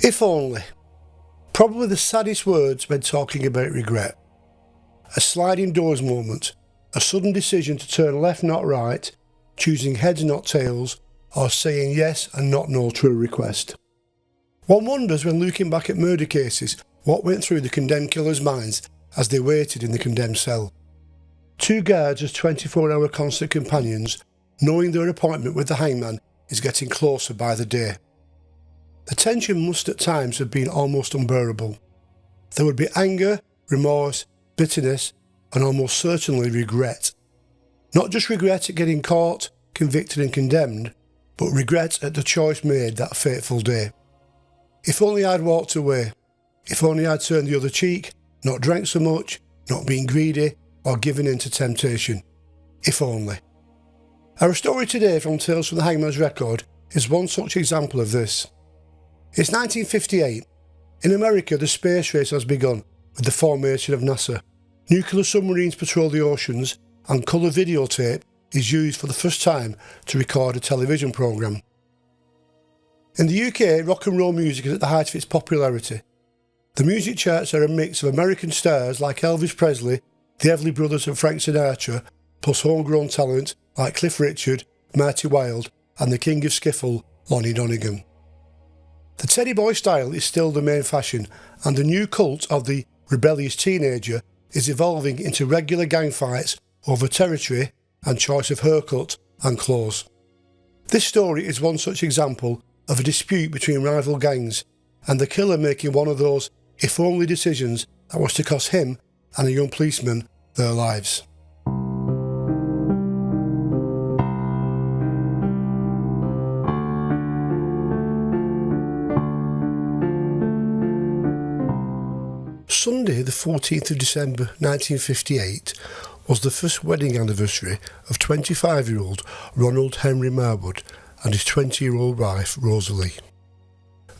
If only. Probably the saddest words when talking about regret. A sliding doors moment, a sudden decision to turn left not right, choosing heads not tails, or saying yes and not no to a request. One wonders when looking back at murder cases what went through the condemned killers' minds as they waited in the condemned cell. Two guards as 24-hour constant companions, knowing their appointment with the hangman is getting closer by the day. The tension must at times have been almost unbearable. There would be anger, remorse, bitterness, and almost certainly regret. Not just regret at getting caught, convicted and condemned, but regret at the choice made that fateful day. If only I'd walked away. If only I'd turned the other cheek, not drank so much, not been greedy, or given in to temptation. If only. Our story today from Tales from the Hangman's Record is one such example of this. It's 1958. In America, the space race has begun with the formation of NASA. Nuclear submarines patrol the oceans, and colour videotape is used for the first time to record a television programme. In the UK, rock and roll music is at the height of its popularity. The music charts are a mix of American stars like Elvis Presley, the Everly Brothers and Frank Sinatra, plus homegrown talent like Cliff Richard, Marty Wilde and the King of Skiffle, Lonnie Donegan. The Teddy Boy style is still the main fashion, and the new cult of the rebellious teenager is evolving into regular gang fights over territory and choice of haircut and clothes. This story is one such example of a dispute between rival gangs, and the killer making one of those if only decisions that was to cost him and a young policeman their lives. Sunday the 14th of December 1958 was the first wedding anniversary of 25-year-old Ronald Henry Marwood and his 20-year-old wife Rosalie.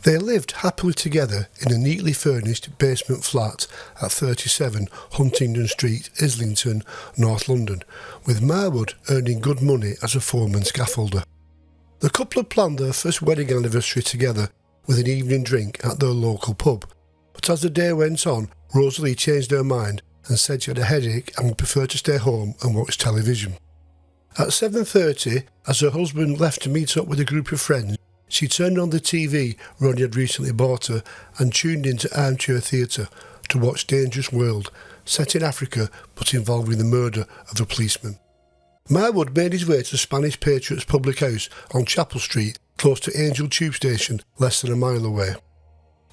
They lived happily together in a neatly furnished basement flat at 37 Huntingdon Street, Islington, North London, with Marwood earning good money as a foreman scaffolder. The couple had planned their first wedding anniversary together with an evening drink at their local pub, but as the day went on, Rosalie changed her mind and said she had a headache and would prefer to stay home and watch television. At 7:30, as her husband left to meet up with a group of friends, she turned on the TV Ronnie had recently bought her and tuned into Armchair Theatre to watch Dangerous World, set in Africa but involving the murder of a policeman. Marwood made his way to the Spanish Patriots Public House on Chapel Street, close to Angel Tube Station, less than a mile away.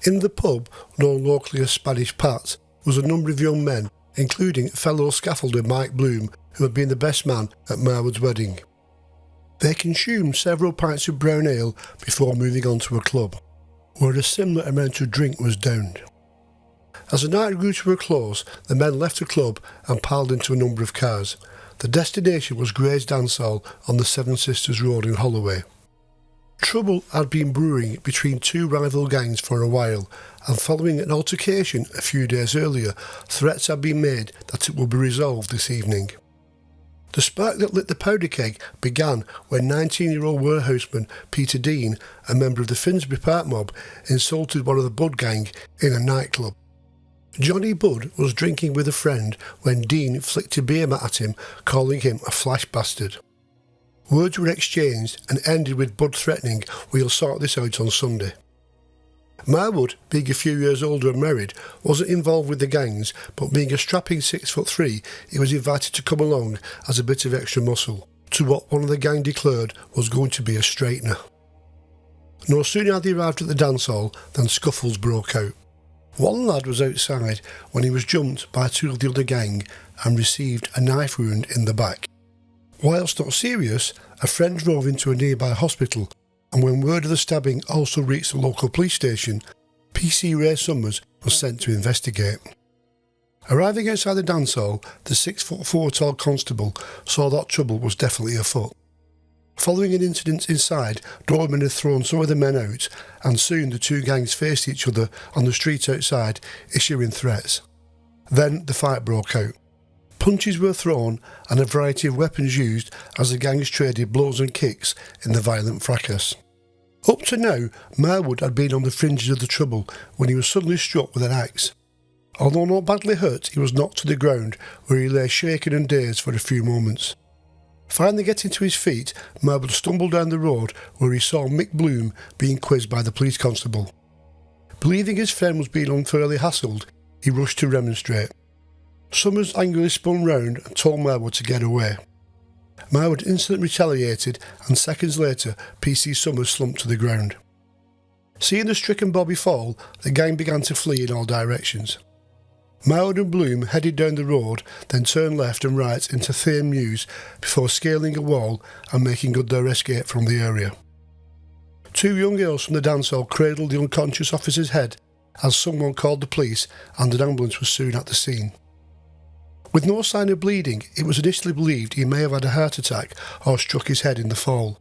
In the pub, known locally as Spanish Pat, was a number of young men, including fellow scaffolder Mike Bloom, who had been the best man at Marwood's wedding. They consumed several pints of brown ale before moving on to a club, where a similar amount of drink was downed. As the night grew to a close, the men left the club and piled into a number of cars. The destination was Gray's Dance Hall on the Seven Sisters Road in Holloway. Trouble had been brewing between two rival gangs for a while, and following an altercation a few days earlier, threats had been made that it would be resolved this evening. The spark that lit the powder keg began when 19-year-old warehouseman Peter Dean, a member of the Finsbury Park mob, insulted one of the Bud gang in a nightclub. Johnny Budd was drinking with a friend when Dean flicked a beer mat at him, calling him a flash bastard. Words were exchanged and ended with Bud threatening, "We'll sort this out on Sunday." Marwood, being a few years older and married, wasn't involved with the gangs, but being a strapping 6'3", he was invited to come along as a bit of extra muscle to what one of the gang declared was going to be a straightener. No sooner had they arrived at the dance hall than scuffles broke out. One lad was outside when he was jumped by two of the other gang and received a knife wound in the back. Whilst not serious, a friend drove into a nearby hospital, and when word of the stabbing also reached the local police station, PC Ray Summers was sent to investigate. Arriving outside the dance hall, the 6'4" tall constable saw that trouble was definitely afoot. Following an incident inside, doormen had thrown some of the men out, and soon the two gangs faced each other on the street outside, issuing threats. Then the fight broke out. Punches were thrown and a variety of weapons used as the gangs traded blows and kicks in the violent fracas. Up to now, Marwood had been on the fringes of the trouble when he was suddenly struck with an axe. Although not badly hurt, he was knocked to the ground, where he lay shaken and dazed for a few moments. Finally getting to his feet, Marwood stumbled down the road where he saw Mick Bloom being quizzed by the police constable. Believing his friend was being unfairly hassled, he rushed to remonstrate. Summers angrily spun round and told Marwood to get away. Marwood instantly retaliated, and seconds later PC Summers slumped to the ground. Seeing the stricken Bobby fall, the gang began to flee in all directions. Marwood and Bloom headed down the road, then turned left and right into Thame Mews before scaling a wall and making good their escape from the area. Two young girls from the dance hall cradled the unconscious officer's head as someone called the police, and an ambulance was soon at the scene. With no sign of bleeding, it was initially believed he may have had a heart attack or struck his head in the fall.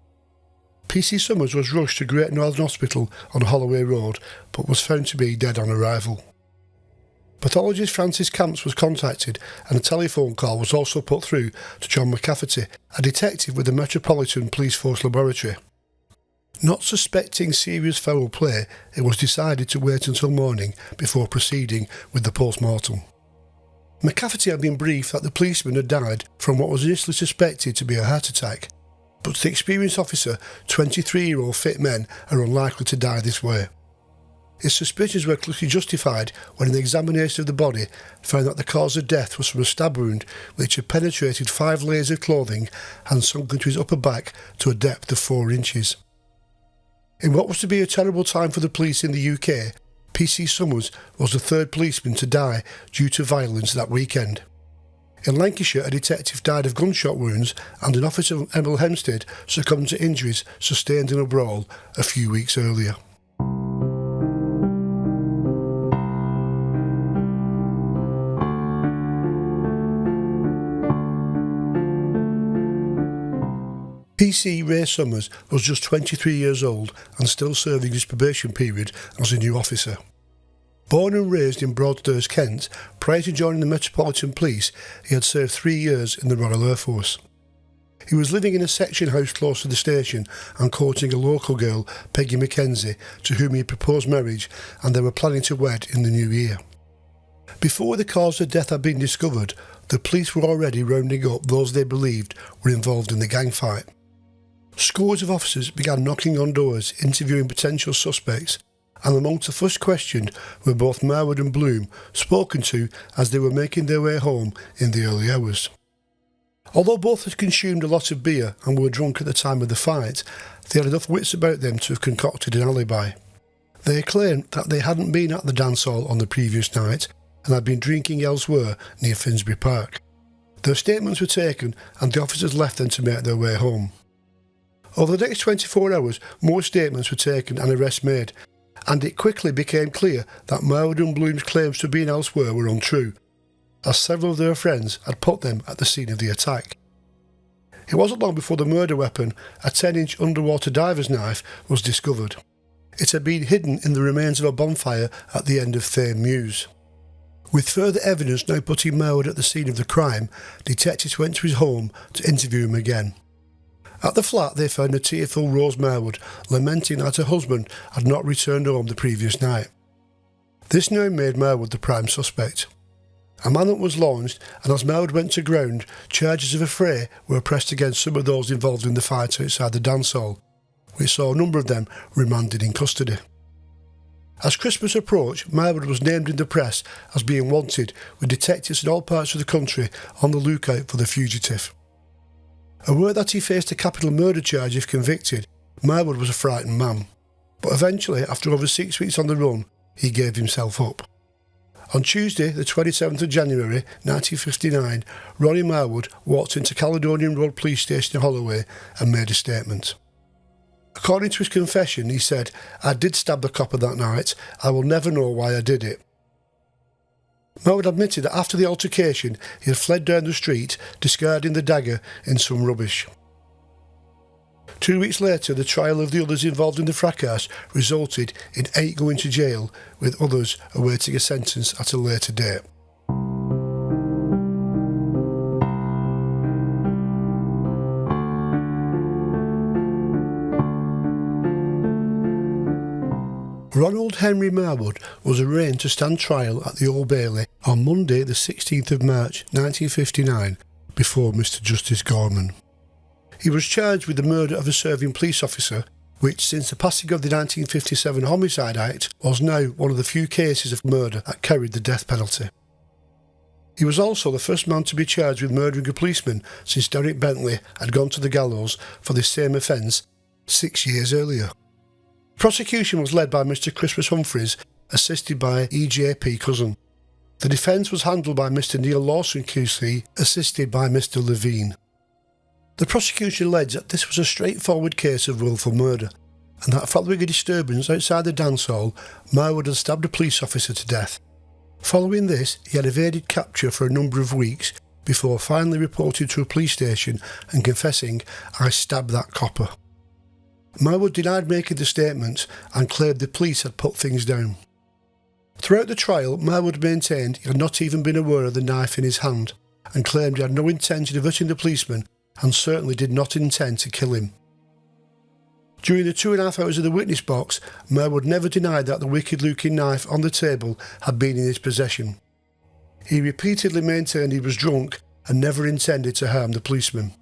PC Summers was rushed to Great Northern Hospital on Holloway Road, but was found to be dead on arrival. Pathologist Francis Camps was contacted, and a telephone call was also put through to John McCafferty, a detective with the Metropolitan Police Force Laboratory. Not suspecting serious foul play, it was decided to wait until morning before proceeding with the post-mortem. McCafferty had been briefed that the policeman had died from what was initially suspected to be a heart attack, but to the experienced officer, 23-year-old fit men are unlikely to die this way. His suspicions were clearly justified when an examination of the body found that the cause of death was from a stab wound which had penetrated 5 layers of clothing and sunk into his upper back to a depth of 4 inches. In what was to be a terrible time for the police in the UK, PC Summers was the 3rd policeman to die due to violence that weekend. In Lancashire, a detective died of gunshot wounds, and an officer from Hemel Hempstead succumbed to injuries sustained in a brawl a few weeks earlier. PC Ray Summers was just 23 years old and still serving his probation period as a new officer. Born and raised in Broadstairs, Kent, prior to joining the Metropolitan Police, he had served 3 years in the Royal Air Force. He was living in a section house close to the station and courting a local girl, Peggy Mackenzie, to whom he had proposed marriage, and they were planning to wed in the new year. Before the cause of death had been discovered, the police were already rounding up those they believed were involved in the gang fight. Scores of officers began knocking on doors, interviewing potential suspects, and amongst the first questioned were both Marwood and Bloom, spoken to as they were making their way home in the early hours. Although both had consumed a lot of beer and were drunk at the time of the fight, they had enough wits about them to have concocted an alibi. They claimed that they hadn't been at the dance hall on the previous night and had been drinking elsewhere near Finsbury Park. Their statements were taken and the officers left them to make their way home. Over the next 24 hours, more statements were taken and arrests made, and it quickly became clear that Marwood and Bloom's claims to being elsewhere were untrue, as several of their friends had put them at the scene of the attack. It wasn't long before the murder weapon, a 10-inch underwater diver's knife, was discovered. It had been hidden in the remains of a bonfire at the end of Thame Mews. With further evidence now putting Marwood at the scene of the crime, detectives went to his home to interview him again. At the flat they found a tearful Rose Marwood, lamenting that her husband had not returned home the previous night. This now made Marwood the prime suspect. A manhunt was launched, and as Marwood went to ground, charges of affray were pressed against some of those involved in the fight outside the dance hall, which saw a number of them remanded in custody. As Christmas approached, Marwood was named in the press as being wanted, with detectives in all parts of the country on the lookout for the fugitive. Aware that he faced a capital murder charge if convicted, Marwood was a frightened man. But eventually, after over 6 weeks on the run, he gave himself up. On Tuesday, the 27th of January 1959, Ronnie Marwood walked into Caledonian Road Police Station in Holloway and made a statement. According to his confession, he said, "I did stab the copper that night. I will never know why I did it." Marwood admitted that after the altercation, he had fled down the street, discarding the dagger in some rubbish. 2 weeks later, the trial of the others involved in the fracas resulted in 8 going to jail, with others awaiting a sentence at a later date. Ronald Henry Marwood was arraigned to stand trial at the Old Bailey on Monday the 16th of March 1959 before Mr Justice Gorman. He was charged with the murder of a serving police officer, which since the passing of the 1957 Homicide Act was now one of the few cases of murder that carried the death penalty. He was also the first man to be charged with murdering a policeman since Derek Bentley had gone to the gallows for this same offence 6 years earlier. Prosecution was led by Mr Christmas Humphreys, assisted by EJP Cousin. The defence was handled by Mr Neil Lawson QC, assisted by Mr Levine. The prosecution alleged that this was a straightforward case of willful murder, and that following a disturbance outside the dance hall, Marwood had stabbed a police officer to death. Following this, he had evaded capture for a number of weeks before finally reporting to a police station and confessing, "I stabbed that copper." Marwood denied making the statement and claimed the police had put things down. Throughout the trial, Marwood maintained he had not even been aware of the knife in his hand and claimed he had no intention of hurting the policeman and certainly did not intend to kill him. During the 2.5 hours of the witness box, Marwood never denied that the wicked-looking knife on the table had been in his possession. He repeatedly maintained he was drunk and never intended to harm the policeman.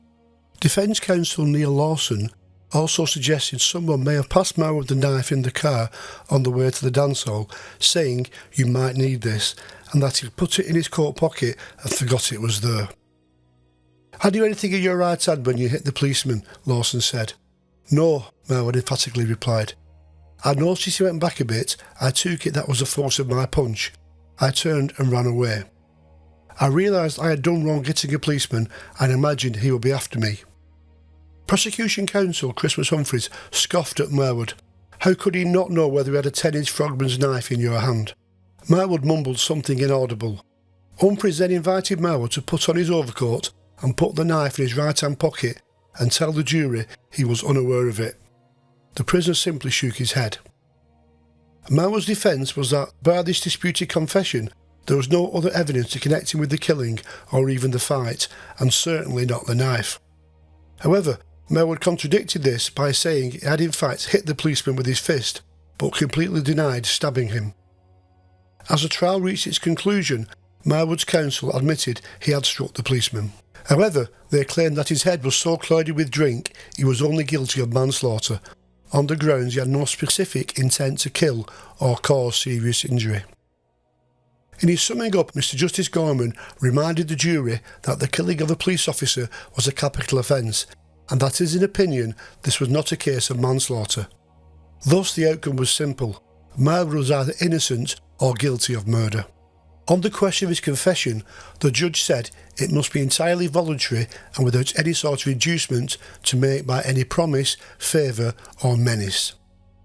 Defence counsel Neil Lawson also suggested someone may have passed Marwood the knife in the car on the way to the dance hall, saying, "You might need this," and that he put it in his coat pocket and forgot it was there. "Had you anything in your right hand when you hit the policeman?" Lawson said. "No," Marwood emphatically replied. "I noticed he went back a bit. I took it that was the force of my punch. I turned and ran away. I realised I had done wrong hitting a policeman and imagined he would be after me." Prosecution counsel Christmas Humphreys scoffed at Marwood. How could he not know whether he had a 10-inch frogman's knife in your hand? Marwood mumbled something inaudible. Humphreys then invited Marwood to put on his overcoat and put the knife in his right-hand pocket and tell the jury he was unaware of it. The prisoner simply shook his head. Marwood's defence was that, by this disputed confession, there was no other evidence to connect him with the killing or even the fight, and certainly not the knife. However, Marwood contradicted this by saying he had in fact hit the policeman with his fist, but completely denied stabbing him. As the trial reached its conclusion, Marwood's counsel admitted he had struck the policeman. However, they claimed that his head was so clouded with drink he was only guilty of manslaughter, on the grounds he had no specific intent to kill or cause serious injury. In his summing up, Mr Justice Gorman reminded the jury that the killing of a police officer was a capital offence, and that in his opinion this was not a case of manslaughter. Thus the outcome was simple. Marwood was either innocent or guilty of murder. On the question of his confession, the judge said it must be entirely voluntary and without any sort of inducement to make by any promise, favour or menace.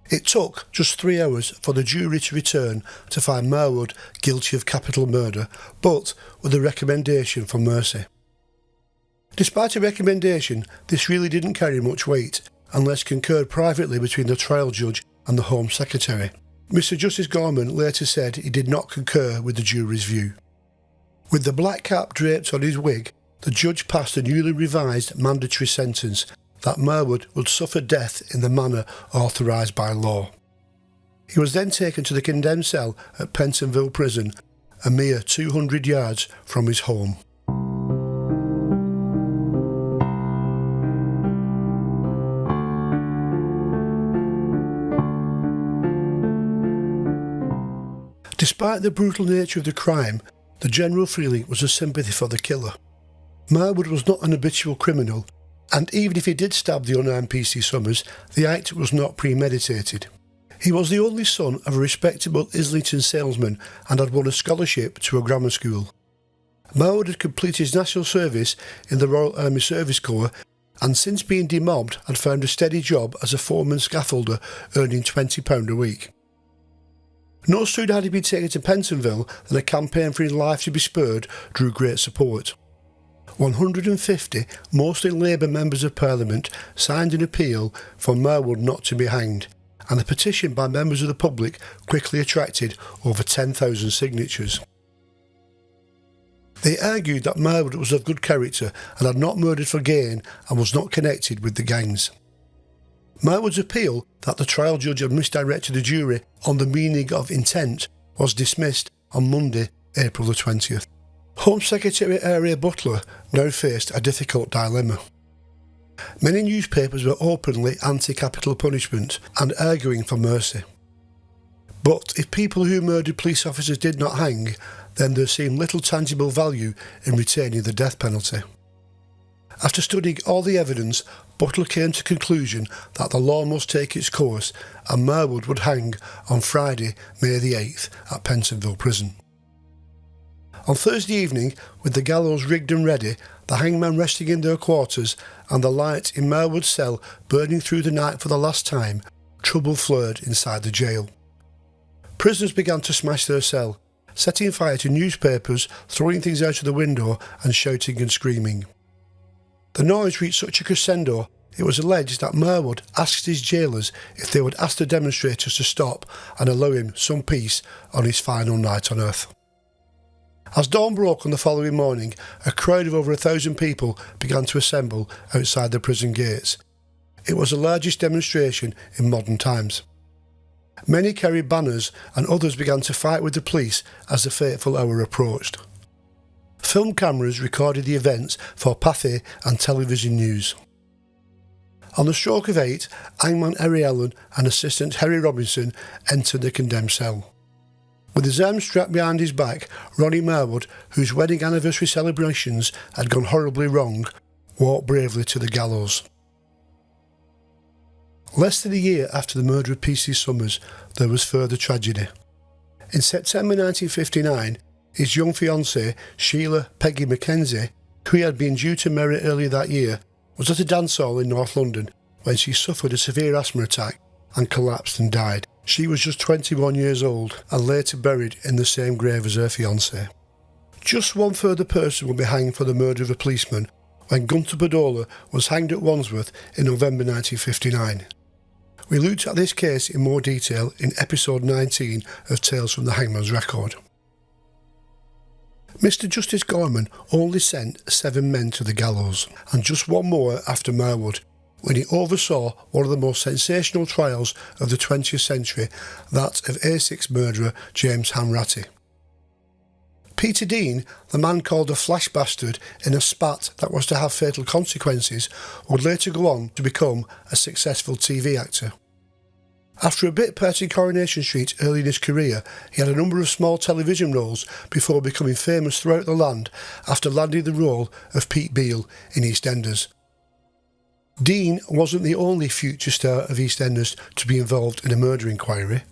It took just 3 hours for the jury to return to find Marwood guilty of capital murder, but with a recommendation for mercy. Despite a recommendation, this really didn't carry much weight, unless concurred privately between the trial judge and the Home Secretary. Mr Justice Gorman later said he did not concur with the jury's view. With the black cap draped on his wig, the judge passed a newly revised mandatory sentence that Marwood would suffer death in the manner authorised by law. He was then taken to the condemned cell at Pentonville Prison, a mere 200 yards from his home. Despite the brutal nature of the crime, the general feeling was a sympathy for the killer. Marwood was not an habitual criminal, and even if he did stab the unarmed PC Summers, the act was not premeditated. He was the only son of a respectable Islington salesman and had won a scholarship to a grammar school. Marwood had completed his national service in the Royal Army Service Corps and since being demobbed had found a steady job as a foreman scaffolder earning £20 a week. No sooner had he been taken to Pentonville than a campaign for his life to be spared drew great support. 150, mostly Labour members of Parliament, signed an appeal for Marwood not to be hanged, and a petition by members of the public quickly attracted over 10,000 signatures. They argued that Marwood was of good character and had not murdered for gain and was not connected with the gangs. Marwood's appeal that the trial judge had misdirected the jury on the meaning of intent was dismissed on Monday, April the 20th. Home Secretary Area Butler now faced a difficult dilemma. Many newspapers were openly anti-capital punishment and arguing for mercy. But if people who murdered police officers did not hang, then there seemed little tangible value in retaining the death penalty. After studying all the evidence, Butler came to the conclusion that the law must take its course and Marwood would hang on Friday, May the 8th at Pentonville Prison. On Thursday evening, with the gallows rigged and ready, the hangman resting in their quarters and the light in Marwood's cell burning through the night for the last time, trouble flared inside the jail. Prisoners began to smash their cell, setting fire to newspapers, throwing things out of the window and shouting and screaming. The noise reached such a crescendo, it was alleged that Marwood asked his jailers if they would ask the demonstrators to stop and allow him some peace on his final night on earth. As dawn broke on the following morning, a crowd of over 1,000 people began to assemble outside the prison gates. It was the largest demonstration in modern times. Many carried banners and others began to fight with the police as the fateful hour approached. Film cameras recorded the events for Pathé and television news. On the stroke of 8, Hangman Harry Allen and assistant Harry Robinson entered the condemned cell. With his arms strapped behind his back, Ronnie Marwood, whose wedding anniversary celebrations had gone horribly wrong, walked bravely to the gallows. Less than a year after the murder of P.C. Summers, there was further tragedy. In September 1959, his young fiancée, Sheila Peggy Mackenzie, who he had been due to marry earlier that year, was at a dance hall in North London when she suffered a severe asthma attack and collapsed and died. She was just 21 years old and later buried in the same grave as her fiancé. Just one further person will be hanged for the murder of a policeman when Gunter Badola was hanged at Wandsworth in November 1959. We looked at this case in more detail in episode 19 of Tales from the Hangman's Record. Mr. Justice Gorman only sent 7 men to the gallows, and just one more after Marwood, when he oversaw one of the most sensational trials of the 20th century, that of A6 murderer James Hanratty. Peter Dean, the man called a flash bastard in a spat that was to have fatal consequences, would later go on to become a successful TV actor. After a bit part in Coronation Street early in his career, he had a number of small television roles before becoming famous throughout the land after landing the role of Pete Beale in Eastenders. Dean wasn't the only future star of Eastenders to be involved in a murder inquiry.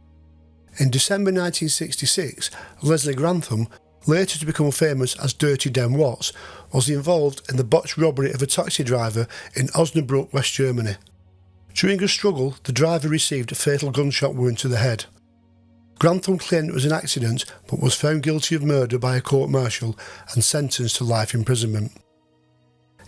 In December 1966, Leslie Grantham, later to become famous as Dirty Dan Watts, was involved in the botched robbery of a taxi driver in Osnabrück, West Germany. During a struggle, the driver received a fatal gunshot wound to the head. Grantham claimed it was an accident but was found guilty of murder by a court-martial and sentenced to life imprisonment.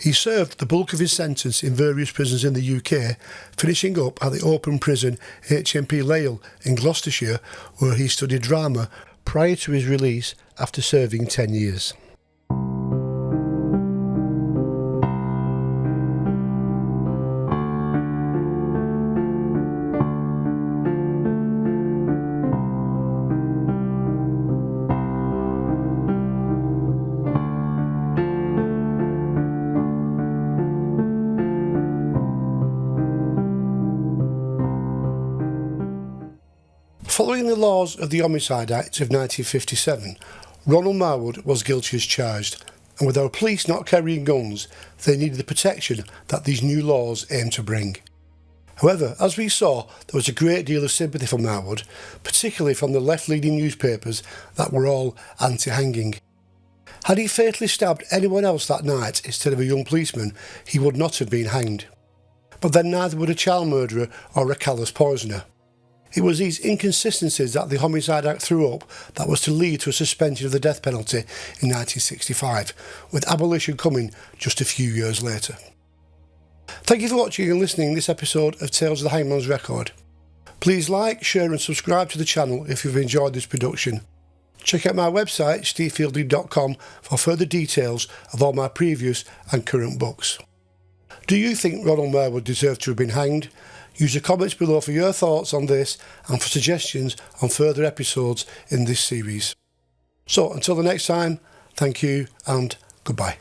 He served the bulk of his sentence in various prisons in the UK, finishing up at the open prison HMP Lale in Gloucestershire, where he studied drama prior to his release after serving 10 years. Following the laws of the Homicide Act of 1957, Ronald Marwood was guilty as charged, and with our police not carrying guns, they needed the protection that these new laws aimed to bring. However, as we saw, there was a great deal of sympathy for Marwood, particularly from the left-leaning newspapers that were all anti-hanging. Had he fatally stabbed anyone else that night instead of a young policeman, he would not have been hanged. But then neither would a child murderer or a callous poisoner. It was these inconsistencies that the Homicide Act threw up that was to lead to a suspension of the death penalty in 1965, with abolition coming just a few years later. Thank you for watching and listening to this episode of Tales of the Hangman's Record. Please like, share and subscribe to the channel if you've enjoyed this production. Check out my website stevefielding.com for further details of all my previous and current books. Do you think Ronald Marwood deserved to have been hanged? Use the comments below for your thoughts on this and for suggestions on further episodes in this series. So until the next time, thank you and goodbye.